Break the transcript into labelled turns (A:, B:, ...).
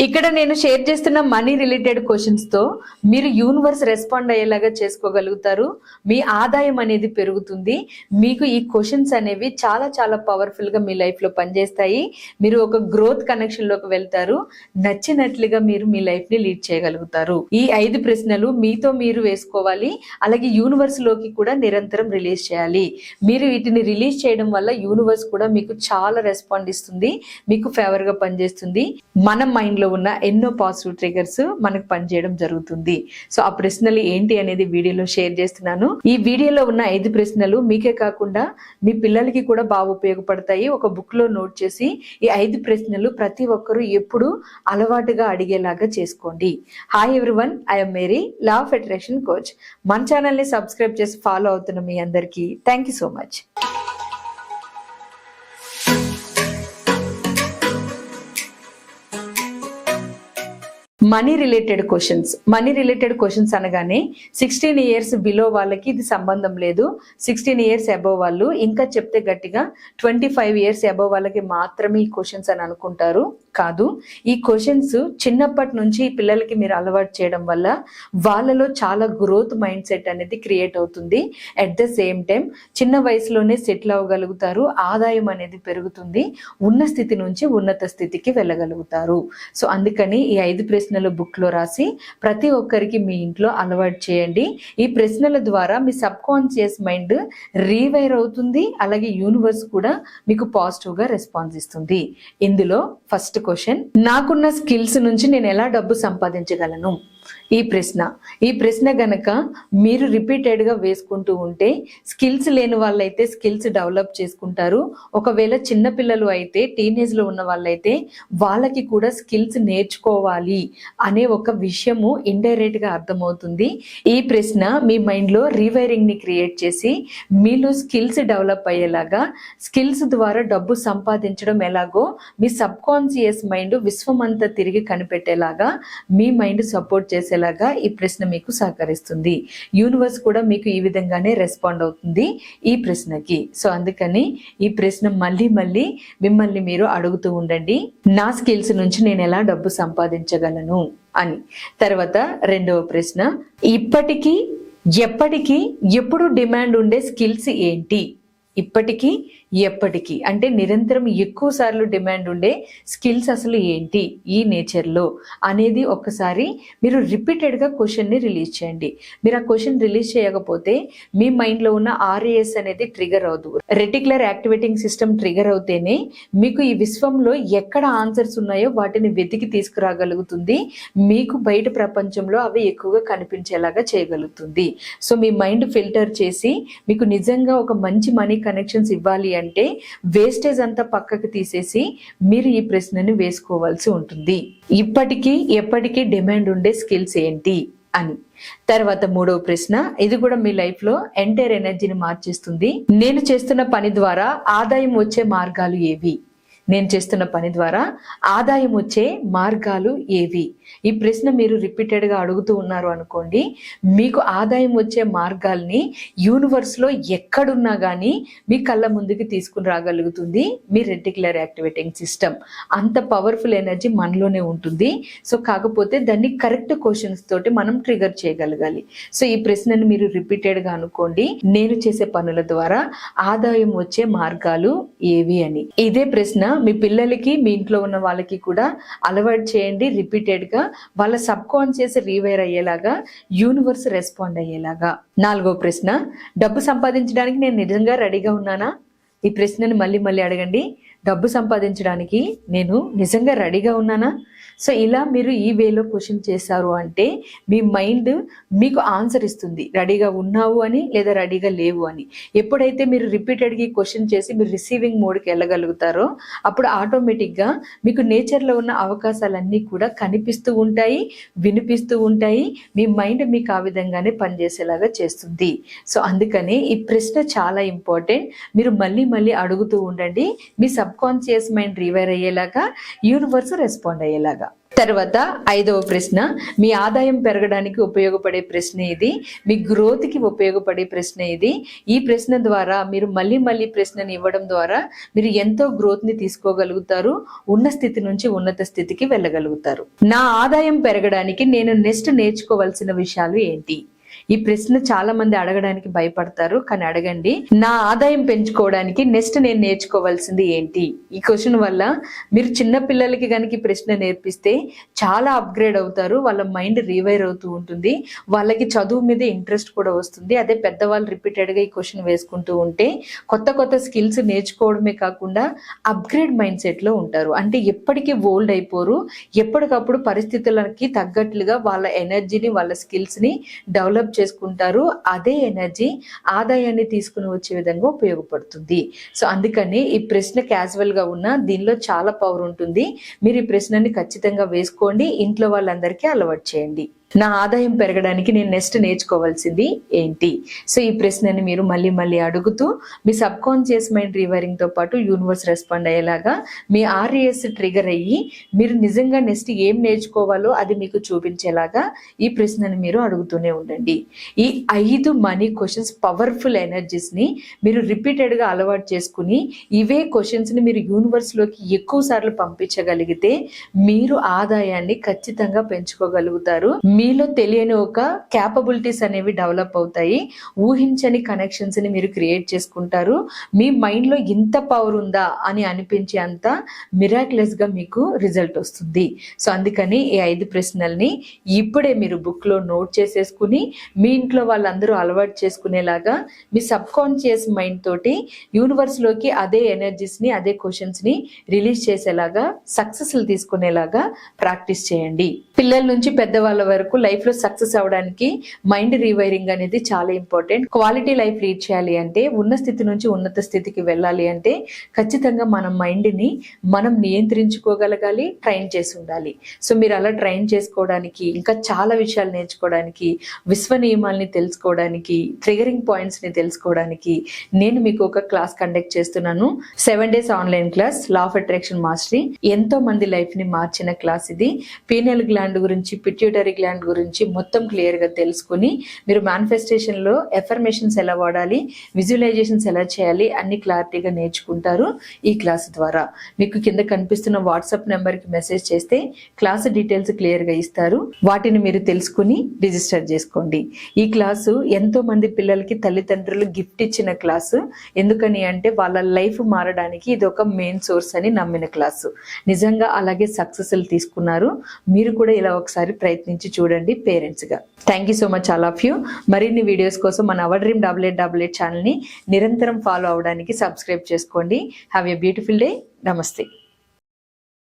A: ఇక్కడ నేను షేర్ చేస్తున్న మనీ రిలేటెడ్ క్వశ్చన్స్ తో మీరు యూనివర్స్ రెస్పాండ్ అయ్యేలాగా చేసుకోగలుగుతారు. మీ ఆదాయం అనేది పెరుగుతుంది. మీకు ఈ క్వశ్చన్స్ అనేవి చాలా చాలా పవర్ఫుల్ గా మీ లైఫ్ లో పనిచేస్తాయి. మీరు ఒక గ్రోత్ కనెక్షన్ లోకి వెళ్తారు. నచ్చినట్లుగా మీరు మీ లైఫ్ ని లీడ్ చేయగలుగుతారు. ఈ 5 ప్రశ్నలు మీతో మీరు వేసుకోవాలి. అలాగే యూనివర్స్ లోకి కూడా నిరంతరం రిలీజ్ చేయాలి. మీరు వీటిని రిలీజ్ చేయడం వల్ల యూనివర్స్ కూడా మీకు చాలా రెస్పాండ్ ఇస్తుంది. మీకు ఫేవర్ గా పనిచేస్తుంది. మన మైండ్ లో ఉన్న ఎన్నో పాజిటివ్ ట్రిగర్స్ మనకు పనిచేయడం జరుగుతుంది. సో ఆ ప్రశ్నలు ఏంటి అనేది వీడియోలో షేర్ చేస్తున్నాను. ఈ వీడియోలో ఉన్న 5 ప్రశ్నలు మీకే కాకుండా మీ పిల్లలకి కూడా బాగా ఉపయోగపడతాయి. ఒక బుక్ లో నోట్ చేసి ఈ 5 ప్రశ్నలు ప్రతి ఒక్కరూ ఎప్పుడు అలవాటుగా అడిగేలాగా చేసుకోండి. Hi everyone, I'm Mary, law of attraction coach. మన ఛానల్ ని సబ్స్క్రైబ్ చేసి ఫాలో అవుతున్న మీ అందరికీ thank you so much. Money related questions అనగానే 16 ఇయర్స్ బిలో వాళ్ళకి ఇది సంబంధం లేదు. 16 ఇయర్స్ అబోవ్ వాళ్ళు, ఇంకా చెప్తే గట్టిగా 25 ఇయర్స్ అబోవ్ వాళ్ళకి మాత్రమే ఈ క్వశ్చన్స్ అని అనుకుంటారు. కాదు, ఈ క్వశ్చన్స్ చిన్నప్పటి నుంచి పిల్లలకి మీరు అలవాటు చేయడం వల్ల వాళ్ళలో చాలా గ్రోత్ మైండ్ సెట్ అనేది క్రియేట్ అవుతుంది. అట్ ద సేమ్ టైం చిన్న వయసులోనే సెటిల్ అవ్వగలుగుతారు. ఆదాయం అనేది పెరుగుతుంది. ఉన్న స్థితి నుంచి ఉన్నత స్థితికి వెళ్ళగలుగుతారు. సో అందుకని ఈ 5 ప్రశ్నలు బుక్ లో రాసి ప్రతి ఒక్కరికి మీ ఇంట్లో అలవాటు చేయండి. ఈ ప్రశ్నల ద్వారా మీ సబ్ కాన్షియస్ మైండ్ రీవైర్ అవుతుంది. అలాగే యూనివర్స్ కూడా మీకు పాజిటివ్ గా రెస్పాన్స్ ఇస్తుంది. ఇందులో ఫస్ట్ క్వశ్చన్, నాకున్న స్కిల్స్ నుంచి నేను ఎలా డబ్బు సంపాదించగలను? ఈ ప్రశ్న గనక మీరు రిపీటెడ్ గా వేసుకుంటూ ఉంటే స్కిల్స్ లేని వాళ్ళైతే స్కిల్స్ డెవలప్ చేసుకుంటారు. ఒకవేళ చిన్న పిల్లలు అయితే, టీనేజ్ లో ఉన్న వాళ్ళైతే వాళ్ళకి కూడా స్కిల్స్ నేర్చుకోవాలి అనే ఒక విషయము ఇండైరెక్ట్ గా అర్థమవుతుంది. ఈ ప్రశ్న మీ మైండ్ లో రీవైరింగ్ ని క్రియేట్ చేసి మీలో స్కిల్స్ డెవలప్ అయ్యేలాగా, స్కిల్స్ ద్వారా డబ్బు సంపాదించడం ఎలాగో మీ సబ్ కాన్షియస్ మైండ్ విశ్వమంతా తిరిగి కనిపెట్టేలాగా, మీ మైండ్ సపోర్ట్ చేసేలాగా ఈ ప్రశ్న మీకు సహకరిస్తుంది. యూనివర్స్ కూడా మీకు ఈ విధంగానే రెస్పాండ్ అవుతుంది ఈ ప్రశ్నకి. సో అందుకని ఈ ప్రశ్న మళ్ళీ మిమ్మల్ని మీరు అడుగుతూ ఉండండి, నా స్కిల్స్ నుంచి నేను ఎలా డబ్బు సంపాదించగలను అని. తర్వాత రెండవ ప్రశ్న, ఇప్పటికీ ఎప్పటికీ ఎప్పుడు డిమాండ్ ఉండే స్కిల్స్ ఏంటి? ఇప్పటికీ ఎప్పటికీ అంటే నిరంతరం ఎక్కువ సార్లు డిమాండ్ ఉండే స్కిల్స్ అసలు ఏంటి ఈ నేచర్లో అనేది ఒక్కసారి మీరు రిపీటెడ్గా క్వశ్చన్ని రిలీజ్ చేయండి. మీరు ఆ క్వశ్చన్ రిలీజ్ చేయకపోతే మీ మైండ్లో ఉన్న RAS అనేది ట్రిగర్ అవదు. రెటిక్యులర్ యాక్టివేటింగ్ సిస్టమ్ ట్రిగర్ అవుతేనే మీకు ఈ విశ్వంలో ఎక్కడ ఆన్సర్స్ ఉన్నాయో వాటిని వెతికి తీసుకురాగలుగుతుంది. మీకు బయట ప్రపంచంలో అవి ఎక్కువగా కనిపించేలాగా చేయగలుగుతుంది. సో మీ మైండ్ ఫిల్టర్ చేసి మీకు నిజంగా ఒక మంచి మనీ కనెక్షన్స్ ఇవ్వాలి అంటే వేస్టేజ్ అంతా పక్కకు తీసేసి మీరు ఈ ప్రశ్నని వేసుకోవాల్సి ఉంటుంది. ఇప్పటికీ ఎప్పటికీ డిమాండ్ ఉండే స్కిల్స్ ఏంటి అని. తర్వాత మూడవ ప్రశ్న, ఇది కూడా మీ లైఫ్ లో ఎంటైర్ ఎనర్జీని మార్చేస్తుంది. నేను చేస్తున్న పని ద్వారా ఆదాయం వచ్చే మార్గాలు ఏవి? నేను చేస్తున్న పని ద్వారా ఆదాయం వచ్చే మార్గాలు ఏవి? ఈ ప్రశ్న మీరు రిపీటెడ్గా అడుగుతూ ఉన్నారు అనుకోండి, మీకు ఆదాయం వచ్చే మార్గాల్ని యూనివర్స్లో ఎక్కడున్నా కానీ మీ కళ్ళ ముందుకు తీసుకుని రాగలుగుతుంది మీ రెటిక్యులర్ యాక్టివేటింగ్ సిస్టమ్. అంత పవర్ఫుల్ ఎనర్జీ మనలోనే ఉంటుంది. సో కాకపోతే దాన్ని కరెక్ట్ క్వశ్చన్స్ తోటి మనం ట్రిగర్ చేయగలగాలి. సో ఈ ప్రశ్నను మీరు రిపీటెడ్గా అనుకోండి, నేను చేసే పనుల ద్వారా ఆదాయం వచ్చే మార్గాలు ఏవి అని. ఇదే ప్రశ్న మీ పిల్లలకి, మీ ఇంట్లో ఉన్న వాళ్ళకి కూడా అలవాటు చేయండి రిపీటెడ్గా. వాళ్ళ సబ్ కాన్షియస్ రీవైర్ అయ్యేలాగా, యూనివర్స్ రెస్పాండ్ అయ్యేలాగా. నాలుగో ప్రశ్న, డబ్బు సంపాదించడానికి నేను నిజంగా రెడీగా ఉన్నానా? ఈ ప్రశ్నని మళ్ళీ అడగండి. డబ్బు సంపాదించడానికి నేను నిజంగా రెడీగా ఉన్నానా? సో ఇలా మీరు ఈ వేలో క్వశ్చన్ చేశారు అంటే మీ మైండ్ మీకు ఆన్సర్ ఇస్తుంది, రెడీగా ఉన్నావు అని లేదా రెడీగా లేవు అని. ఎప్పుడైతే మీరు రిపీటెడ్గా ఈ క్వశ్చన్ చేసి మీరు రిసీవింగ్ మోడ్కి వెళ్ళగలుగుతారో అప్పుడు ఆటోమేటిక్గా మీకు నేచర్లో ఉన్న అవకాశాలన్నీ కూడా కనిపిస్తూ ఉంటాయి, వినిపిస్తూ ఉంటాయి. మీ మైండ్ మీకు ఆ విధంగానే పనిచేసేలాగా చేస్తుంది. సో అందుకని ఈ ప్రశ్న చాలా ఇంపార్టెంట్. మీరు మళ్ళీ అడుగుతూ ఉండండి. మీ సబ్ కాన్షియస్ మైండ్ రివైర్ అయ్యేలాగా, యూనివర్స్ రెస్పాండ్ అయ్యేలాగా. తర్వాత 5వ ప్రశ్న, మీ ఆదాయం పెరగడానికి ఉపయోగపడే ప్రశ్న ఇది, మీ గ్రోత్కి ఉపయోగపడే ప్రశ్న ఇది. ఈ ప్రశ్న ద్వారా మీరు మళ్ళీ ప్రశ్నని ఇవ్వడం ద్వారా మీరు ఎంతో గ్రోత్ని తీసుకోగలుగుతారు, ఉన్న స్థితి నుంచి ఉన్నత స్థితికి వెళ్ళగలుగుతారు. నా ఆదాయం పెరగడానికి నేను నెక్స్ట్ నేర్చుకోవాల్సిన విషయాలు ఏంటి? ఈ ప్రశ్న చాలా మంది అడగడానికి భయపడతారు, కానీ అడగండి. నా ఆదాయం పెంచుకోవడానికి నెక్స్ట్ నేను నేర్చుకోవాల్సింది ఏంటి? ఈ క్వశ్చన్ వల్ల మీరు చిన్న పిల్లలకి కనుక ఈ ప్రశ్న నేర్పిస్తే చాలా అప్గ్రేడ్ అవుతారు, వాళ్ళ మైండ్ రీవైర్ అవుతూ ఉంటుంది, వాళ్ళకి చదువు మీద ఇంట్రెస్ట్ కూడా వస్తుంది. అదే పెద్దవాళ్ళు రిపీటెడ్గా ఈ క్వశ్చన్ వేసుకుంటూ ఉంటే కొత్త స్కిల్స్ నేర్చుకోవడమే కాకుండా అప్గ్రేడ్ మైండ్ సెట్లో ఉంటారు. అంటే ఎప్పటికీ ఓల్డ్ అయిపోరు, ఎప్పటికప్పుడు పరిస్థితులకి తగ్గట్లుగా వాళ్ళ ఎనర్జీని వాళ్ళ స్కిల్స్ని డెవలప్ చేసుకుంటారు. అదే ఎనర్జీ ఆదాయాన్ని తీసుకుని వచ్చే విధంగా ఉపయోగపడుతుంది. సో అందుకని ఈ ప్రశ్న క్యాజువల్ గా ఉన్న దీనిలో చాలా పవర్ ఉంటుంది. మీరు ఈ ప్రశ్నని ఖచ్చితంగా వేసుకోండి, ఇంట్లో వాళ్ళందరికీ అలవాటు చేయండి. నా ఆదాయం పెరగడానికి నేను నెక్స్ట్ నేర్చుకోవాల్సింది ఏంటి? సో ఈ ప్రశ్నని మీరు మళ్ళీ అడుగుతూ మీ సబ్ కాన్షియస్ మైండ్ రీవైరింగ్ తో పాటు యూనివర్స్ రెస్పాండ్ అయ్యేలాగా మీ RES ట్రిగర్ అయ్యి మీరు నిజంగా నెక్స్ట్ ఏం నేర్చుకోవాలో అది మీకు చూపించేలాగా ఈ ప్రశ్నని మీరు అడుగుతూనే ఉండండి. ఈ 5 మనీ క్వశ్చన్స్ పవర్ఫుల్ ఎనర్జీస్ ని మీరు రిపీటెడ్ గా అలవాటు చేసుకుని ఇవే క్వశ్చన్స్ ని మీరు యూనివర్స్ లోకి ఎక్కువ సార్లు పంపించగలిగితే మీరు ఆదాయాన్ని ఖచ్చితంగా పెంచుకోగలుగుతారు. మీలో తెలియని ఒక క్యాపబిలిటీస్ అనేవి డెవలప్ అవుతాయి, ఊహించని కనెక్షన్స్ ని మీరు క్రియేట్ చేసుకుంటారు. మీ మైండ్ లో ఇంత పవర్ ఉందా అని అనిపించే అంత మిరాక్యులస్ గా మీకు రిజల్ట్ వస్తుంది. సో అందుకని ఈ 5 ప్రశ్నల్ని ఇప్పుడే మీరు బుక్ లో నోట్ చేసేసుకుని మీ ఇంట్లో వాళ్ళందరూ అలవాటు చేసుకునేలాగా మీ సబ్ కాన్షియస్ మైండ్ తోటి యూనివర్స్ లోకి అదే ఎనర్జీస్ ని అదే క్వశ్చన్స్ ని రిలీజ్ చేసేలాగా సక్సెస్ తీసుకునేలాగా ప్రాక్టీస్ చేయండి. పిల్లల నుంచి పెద్దవాళ్ళ వరకు లైఫ్ లో సక్సెస్ అవడానికి మైండ్ రీవైరింగ్ అనేది చాలా ఇంపార్టెంట్. క్వాలిటీ లైఫ్ రీచ్ చేయాలి అంటే, ఉన్న స్థితి నుంచి ఉన్నత స్థితికి వెళ్ళాలి అంటే ఖచ్చితంగా మన మైండ్ ని మనం నియంత్రించుకోగలగాలి, ట్రైన్ చేసి ఉండాలి. సో మీరు అలా ట్రైన్ చేసుకోవడానికి, ఇంకా చాలా విషయాలు నేర్చుకోవడానికి, విశ్వ నియమాల్ని తెలుసుకోవడానికి, ట్రిగరింగ్ పాయింట్స్ ని తెలుసుకోవడానికి నేను మీకు ఒక క్లాస్ కండక్ట్ చేస్తున్నాను. 7 days online class, law of attraction mastery. ఎంతో మంది లైఫ్ ని మార్చిన క్లాస్ ఇది. పీనియల్ గ్లాండ్ గురించి, పిట్యూటరీ గ్లాండ్ గురించి మొత్తం క్లియర్ గా తెలుసుకుని మీరు మేనిఫెస్టేషన్ లో ఎఫర్మేషన్స్ ఎలా వాడాలి, విజువలైజేషన్స్ ఎలా చేయాలి అన్ని క్లారిటీగా నేర్చుకుంటారు ఈ క్లాస్ ద్వారా. మీకు కింద కనిపిస్తున్న వాట్సాప్ నెంబర్ కి మెసేజ్ చేస్తే క్లాస్ డీటెయిల్స్ క్లియర్ గా ఇస్తారు, వాటిని మీరు తెలుసుకుని రిజిస్టర్ చేసుకోండి. ఈ క్లాసు ఎంతో మంది పిల్లలకి తల్లిదండ్రులు గిఫ్ట్ ఇచ్చిన క్లాసు. ఎందుకని అంటే వాళ్ళ లైఫ్ మారడానికి ఇది ఒక మెయిన్ సోర్స్ అని నమ్మిన క్లాసు. నిజంగా అలాగే సక్సెస్ తీసుకున్నారు. మీరు కూడా ఇలా ఒకసారి ప్రయత్నించి చూడండి పేరెంట్స్ గా. Thank you so much all of you. మరిన్ని వీడియోస్ కోసం మన అవర్ డ్రీమ్ 8888 ఛానల్ ని నిరంతరం ఫాలో అవడానికి సబ్స్క్రైబ్ చేసుకోండి. Have a beautiful day. నమస్తే.